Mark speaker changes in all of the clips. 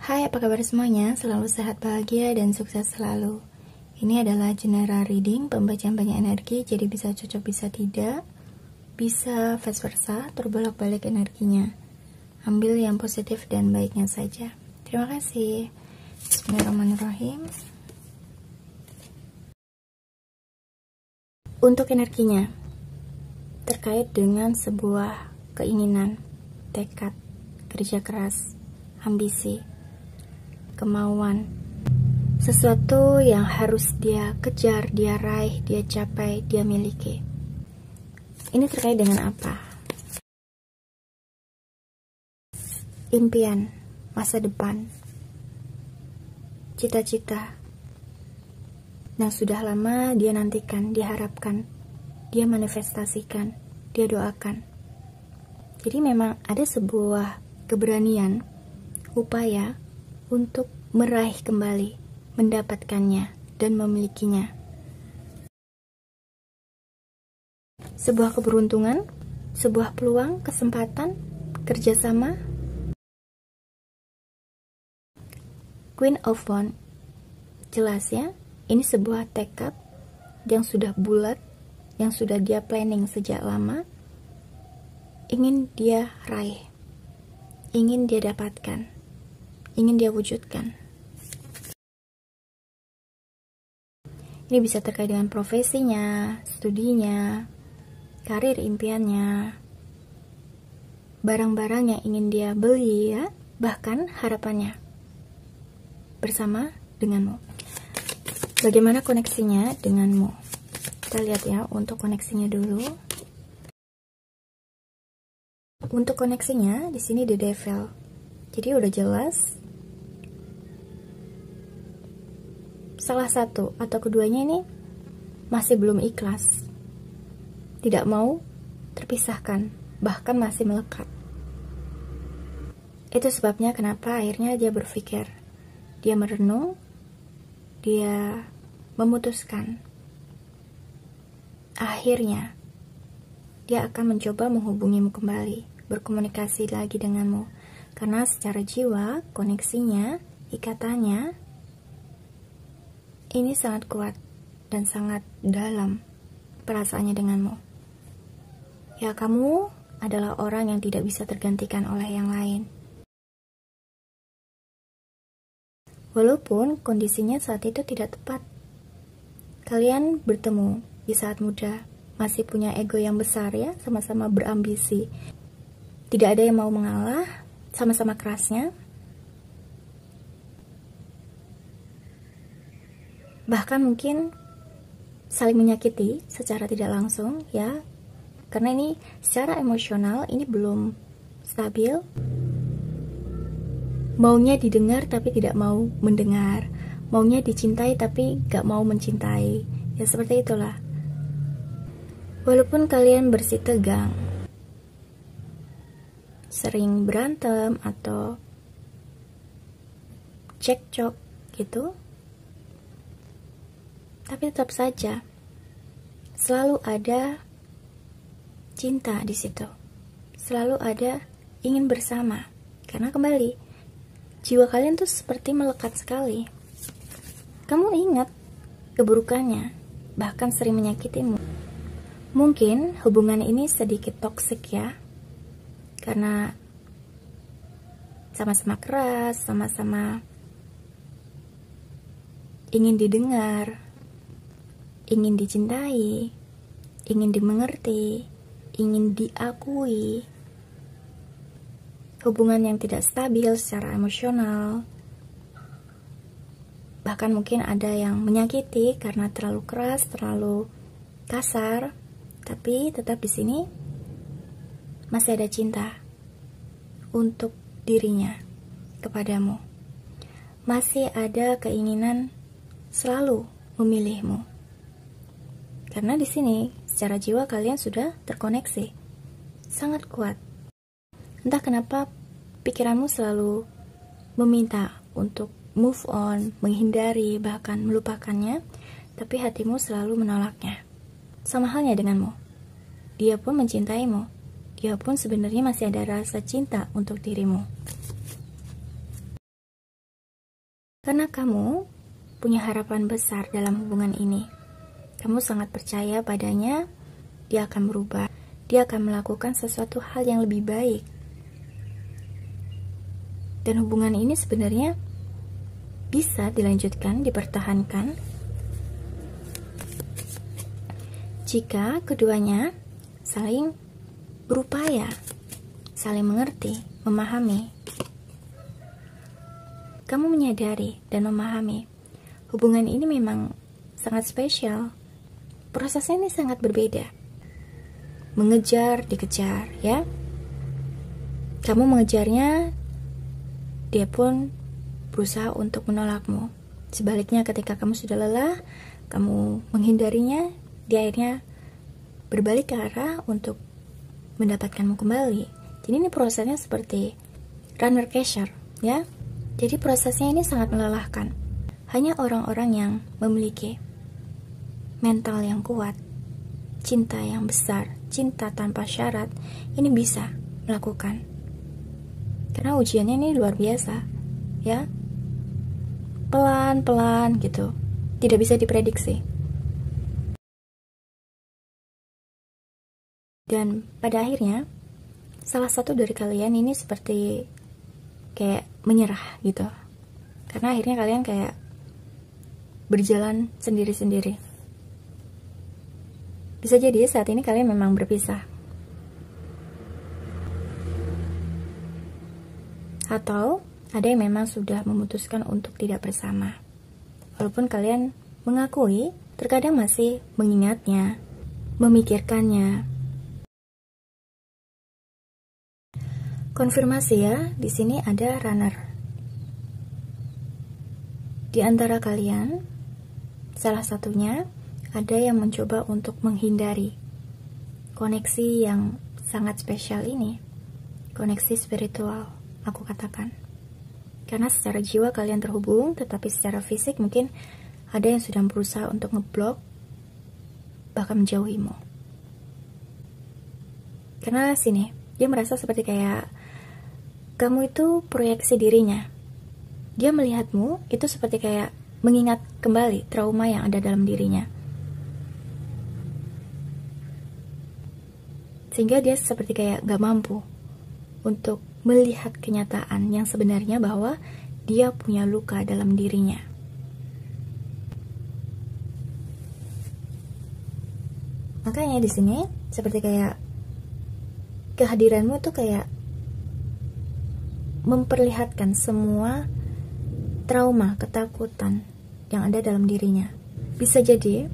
Speaker 1: Hai, apa kabar semuanya? Selalu sehat, bahagia, dan sukses selalu. Ini adalah general reading, pembacaan banyak energi, jadi bisa cocok, bisa tidak, bisa vice versa, terbolak-balik energinya. Ambil yang positif dan baiknya saja. Terima kasih. Bismillahirrahmanirrahim. Untuk energinya, terkait dengan sebuah keinginan, tekad, kerja keras, ambisi, kemauan, sesuatu yang harus dia kejar, dia raih, dia capai, dia miliki. Ini terkait dengan apa? Impian, masa depan, cita-cita yang sudah lama dia nantikan, dia harapkan, dia manifestasikan, dia doakan. Jadi memang ada sebuah keberanian, upaya untuk meraih kembali, mendapatkannya, dan memilikinya. Sebuah keberuntungan, sebuah peluang, kesempatan, kerjasama. Queen of Wands, jelas ya, ini sebuah tekad yang sudah bulat, yang sudah dia planning sejak lama, ingin dia raih, ingin dia dapatkan, ingin dia wujudkan. Ini bisa terkait dengan profesinya, studinya, karir impiannya, barang-barang yang ingin dia beli ya, bahkan harapannya bersama denganmu. Bagaimana koneksinya denganmu? Kita lihat ya untuk koneksinya dulu. Untuk koneksinya di sini The Devil. Jadi udah jelas salah satu atau keduanya ini masih belum ikhlas, tidak mau terpisahkan, bahkan masih melekat. Itu sebabnya kenapa akhirnya dia berpikir, dia merenung, dia memutuskan. Akhirnya dia akan mencoba menghubungimu kembali, berkomunikasi lagi denganmu, karena secara jiwa koneksinya, ikatannya ini sangat kuat dan sangat dalam perasaannya denganmu. Ya, kamu adalah orang yang tidak bisa tergantikan oleh yang lain. Walaupun kondisinya saat itu tidak tepat. Kalian bertemu di saat muda, masih punya ego yang besar ya, sama-sama berambisi. Tidak ada yang mau mengalah, sama-sama kerasnya. Bahkan mungkin saling menyakiti secara tidak langsung ya. Karena ini secara emosional ini belum stabil. Maunya didengar tapi tidak mau mendengar. Maunya dicintai tapi gak mau mencintai. Ya seperti itulah. Walaupun kalian bersih tegang, sering berantem atau cekcok gitu, tapi tetap saja selalu ada cinta di situ, selalu ada ingin bersama. Karena kembali, jiwa kalian tuh seperti melekat sekali. Kamu ingat keburukannya, bahkan sering menyakitimu. Mungkin hubungan ini sedikit toksik ya, karena sama-sama keras, sama-sama ingin didengar, ingin dicintai, ingin dimengerti, ingin diakui. Hubungan yang tidak stabil secara emosional. Bahkan mungkin ada yang menyakiti karena terlalu keras, terlalu kasar. Tapi tetap di sini masih ada cinta untuk dirinya kepadamu. Masih ada keinginan selalu memilihmu. Karena di sini secara jiwa kalian sudah terkoneksi sangat kuat. Entah kenapa pikiranmu selalu meminta untuk move on, menghindari, bahkan melupakannya, tapi hatimu selalu menolaknya. Sama halnya denganmu. Dia pun mencintaimu. Dia pun sebenarnya masih ada rasa cinta untuk dirimu. Karena kamu punya harapan besar dalam hubungan ini. Kamu sangat percaya padanya, dia akan berubah. Dia akan melakukan sesuatu hal yang lebih baik. Dan hubungan ini sebenarnya bisa dilanjutkan, dipertahankan jika keduanya saling berupaya, saling mengerti, memahami. Kamu menyadari dan memahami hubungan ini memang sangat spesial. Prosesnya ini sangat berbeda. Mengejar, dikejar, ya. Kamu mengejarnya, dia pun berusaha untuk menolakmu. Sebaliknya ketika kamu sudah lelah, kamu menghindarinya, dia akhirnya berbalik ke arah untuk mendapatkanmu kembali. Jadi ini prosesnya seperti runner catcher, ya. Jadi prosesnya ini sangat melelahkan. Hanya orang-orang yang memiliki mental yang kuat, cinta yang besar, cinta tanpa syarat, ini bisa melakukan. Karena ujiannya ini luar biasa, ya. Pelan-pelan gitu. Tidak bisa diprediksi. Dan pada akhirnya, salah satu dari kalian ini seperti kayak menyerah gitu. Karena akhirnya kalian kayak berjalan sendiri-sendiri. Bisa jadi saat ini kalian memang berpisah. Atau ada yang memang sudah memutuskan untuk tidak bersama. Walaupun kalian mengakui terkadang masih mengingatnya, memikirkannya. Konfirmasi ya, di sini ada runner. Di antara kalian, salah satunya ada yang mencoba untuk menghindari koneksi yang sangat spesial ini. Koneksi spiritual, aku katakan. Karena secara jiwa kalian terhubung, tetapi secara fisik mungkin ada yang sudah berusaha untuk ngeblok, bahkan menjauhimu. Karena sini, dia merasa seperti kayak kamu itu proyeksi dirinya. Dia melihatmu itu seperti kayak mengingat kembali trauma yang ada dalam dirinya. Sehingga dia seperti kayak gak mampu untuk melihat kenyataan yang sebenarnya bahwa dia punya luka dalam dirinya. Makanya di sini seperti kayak kehadiranmu tuh kayak memperlihatkan semua trauma, ketakutan yang ada dalam dirinya. Bisa jadi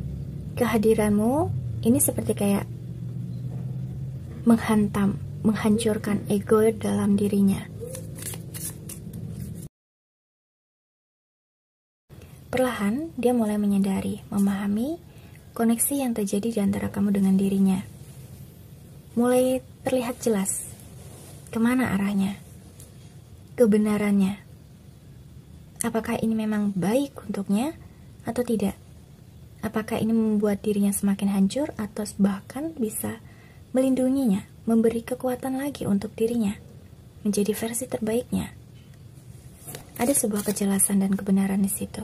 Speaker 1: kehadiranmu ini seperti kayak menghantam, menghancurkan ego dalam dirinya. Perlahan, dia mulai menyadari, memahami koneksi yang terjadi di antara kamu dengan dirinya. Mulai terlihat jelas kemana arahnya, kebenarannya. Apakah ini memang baik untuknya atau tidak? Apakah ini membuat dirinya semakin hancur atau bahkan bisa melindunginya, memberi kekuatan lagi untuk dirinya, menjadi versi terbaiknya. Ada sebuah kejelasan dan kebenaran di situ.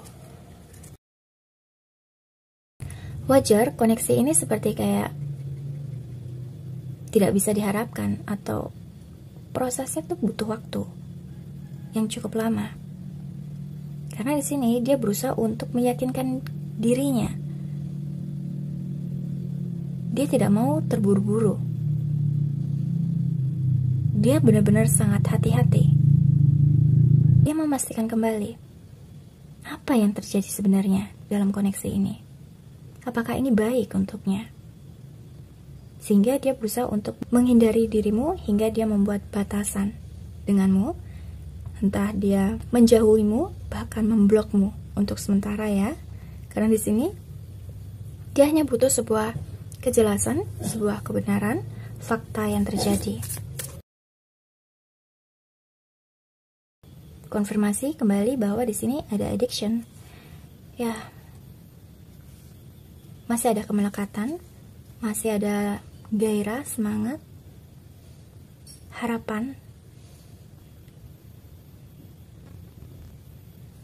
Speaker 1: Wajar, koneksi ini seperti kayak tidak bisa diharapkan atau prosesnya tuh butuh waktu yang cukup lama. Karena di sini dia berusaha untuk meyakinkan dirinya. Dia tidak mau terburu-buru. Dia benar-benar sangat hati-hati. Dia memastikan kembali apa yang terjadi sebenarnya dalam koneksi ini. Apakah ini baik untuknya? Sehingga dia berusaha untuk menghindari dirimu hingga dia membuat batasan denganmu. Entah dia menjauhimu, bahkan memblokmu untuk sementara ya. Karena di sini dia hanya butuh sebuah kejelasan, sebuah kebenaran, fakta yang terjadi. Konfirmasi kembali bahwa di sini ada addiction. Ya, masih ada kemelekatan, masih ada gairah, semangat, harapan.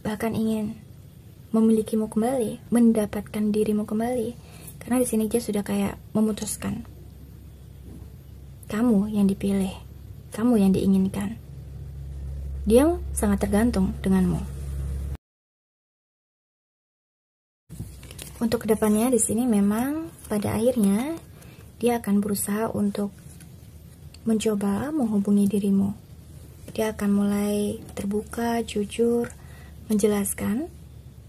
Speaker 1: bahkan ingin memilikimu kembali, mendapatkan dirimu kembali. Karena di sini dia sudah kayak memutuskan. Kamu yang dipilih, kamu yang diinginkan. Dia sangat tergantung denganmu. Untuk kedepannya di sini memang pada akhirnya dia akan berusaha untuk mencoba menghubungi dirimu. Dia akan mulai terbuka, jujur, menjelaskan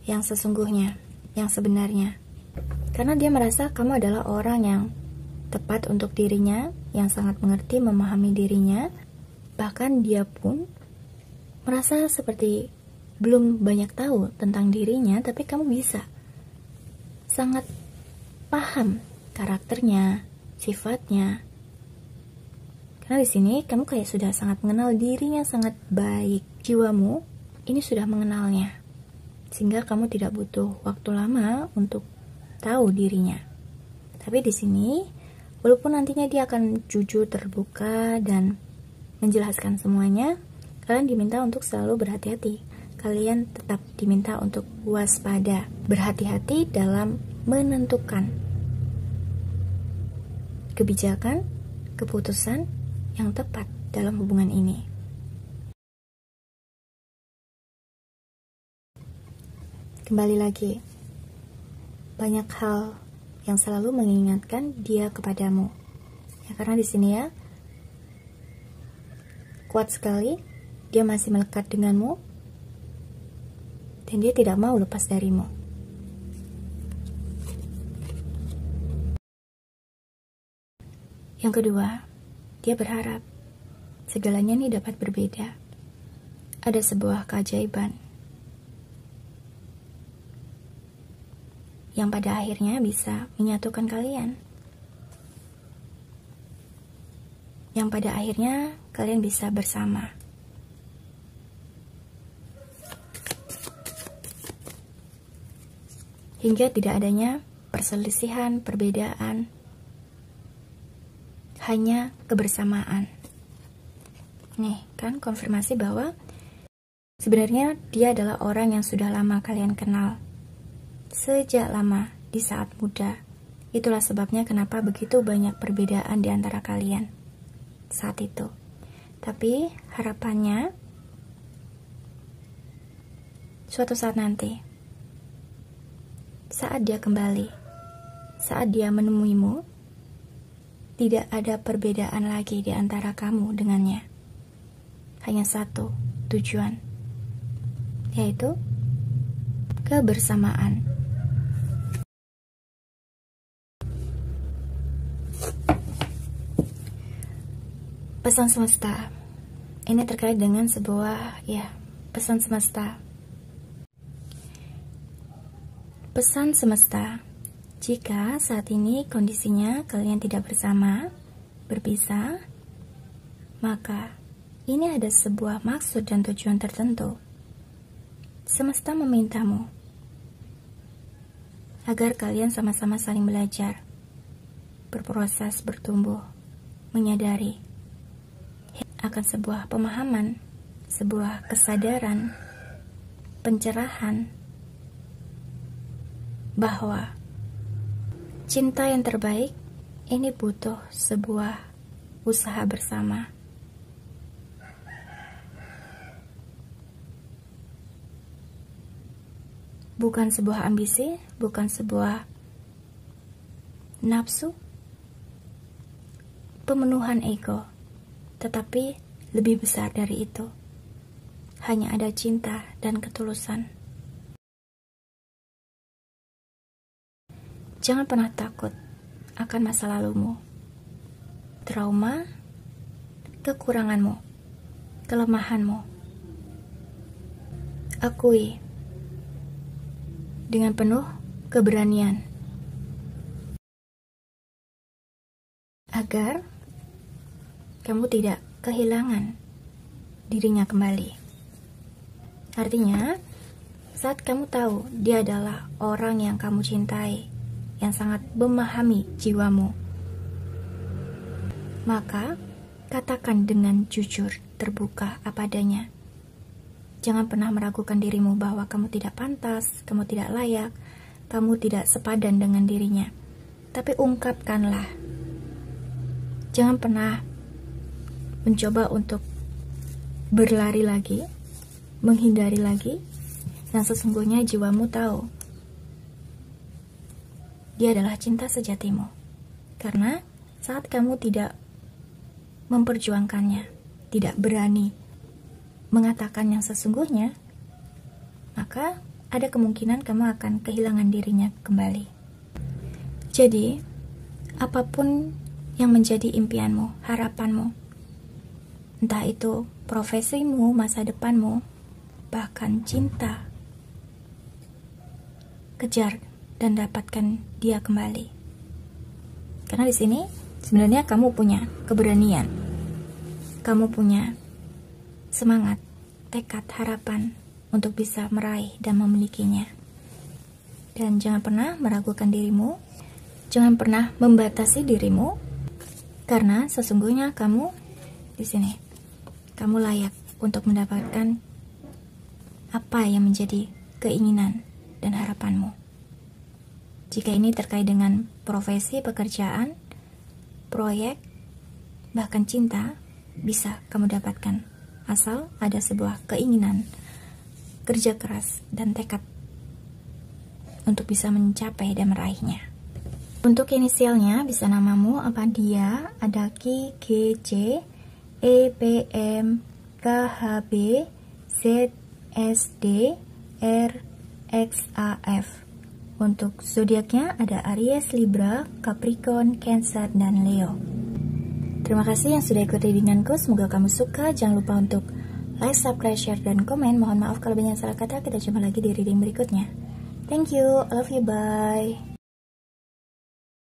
Speaker 1: yang sesungguhnya, yang sebenarnya. Karena dia merasa kamu adalah orang yang tepat untuk dirinya, yang sangat mengerti, memahami dirinya. Bahkan dia pun merasa seperti belum banyak tahu tentang dirinya, tapi kamu bisa sangat paham karakternya, sifatnya. Karena di sini kamu kayak sudah sangat mengenal dirinya sangat baik. Jiwamu ini sudah mengenalnya, sehingga kamu tidak butuh waktu lama untuk tahu dirinya. Tapi di sini, walaupun nantinya dia akan jujur, terbuka, dan menjelaskan semuanya, kalian diminta untuk selalu berhati-hati. Kalian tetap diminta untuk waspada, berhati-hati dalam menentukan kebijakan, keputusan yang tepat dalam hubungan ini. Kembali lagi, banyak hal yang selalu mengingatkan dia kepadamu. Ya, karena di sini ya, kuat sekali, dia masih melekat denganmu, dan dia tidak mau lepas darimu. Yang kedua, dia berharap segalanya ini dapat berbeda. Ada sebuah keajaiban yang pada akhirnya bisa menyatukan kalian. Yang pada akhirnya kalian bisa bersama. Hingga tidak adanya perselisihan, perbedaan, hanya kebersamaan. Nih, kan konfirmasi bahwa sebenarnya dia adalah orang yang sudah lama kalian kenal. Sejak lama, di saat muda. Itulah sebabnya kenapa begitu banyak perbedaan di antara kalian saat itu. Tapi harapannya suatu saat nanti, saat dia kembali, saat dia menemuimu, tidak ada perbedaan lagi di antara kamu dengannya. Hanya satu tujuan, yaitu kebersamaan. Pesan semesta. Ini terkait dengan sebuah, pesan semesta. Pesan semesta. Jika saat ini kondisinya kalian tidak bersama, berpisah, maka ini ada sebuah maksud dan tujuan tertentu. Semesta memintamu agar kalian sama-sama saling belajar, berproses, bertumbuh, menyadari akan sebuah pemahaman, sebuah kesadaran, pencerahan bahwa cinta yang terbaik ini butuh sebuah usaha bersama. Bukan sebuah ambisi, bukan sebuah nafsu, pemenuhan ego, tetapi lebih besar dari itu. Hanya ada cinta dan ketulusan. Jangan pernah takut akan masa lalumu, trauma, kekuranganmu, kelemahanmu. Akui dengan penuh keberanian agar kamu tidak kehilangan dirinya kembali. Artinya, saat kamu tahu dia adalah orang yang kamu cintai, yang sangat memahami jiwamu, maka katakan dengan jujur, terbuka apa adanya. Jangan pernah meragukan dirimu bahwa kamu tidak pantas, kamu tidak layak, kamu tidak sepadan dengan dirinya. Tapi ungkapkanlah. Jangan pernah mencoba untuk berlari lagi, menghindari lagi, yang sesungguhnya jiwamu tahu. Dia adalah cinta sejatimu. Karena saat kamu tidak memperjuangkannya, tidak berani mengatakan yang sesungguhnya, maka ada kemungkinan kamu akan kehilangan dirinya kembali. Jadi, apapun yang menjadi impianmu, harapanmu, entah itu profesimu, masa depanmu, bahkan cinta, kejar dan dapatkan dia kembali. Karena di sini sebenarnya kamu punya keberanian, kamu punya semangat, tekad, harapan untuk bisa meraih dan memilikinya. Dan jangan pernah meragukan dirimu, jangan pernah membatasi dirimu, karena sesungguhnya kamu di sini, kamu layak untuk mendapatkan apa yang menjadi keinginan dan harapanmu. Jika ini terkait dengan profesi, pekerjaan, proyek, bahkan cinta, bisa kamu dapatkan. Asal ada sebuah keinginan, kerja keras, dan tekad untuk bisa mencapai dan meraihnya. Untuk inisialnya bisa namamu apa dia, ada Ki, G, J, E, P, M, K, H, B, Z, S, D, R, X, A, F. Untuk zodiaknya ada Aries, Libra, Capricorn, Cancer, dan Leo. Terima kasih yang sudah ikut readinganku, semoga kamu suka. Jangan lupa untuk like, subscribe, share, dan komen. Mohon maaf kalau banyak salah kata. Kita jumpa lagi di reading berikutnya. Thank you, I love you, bye.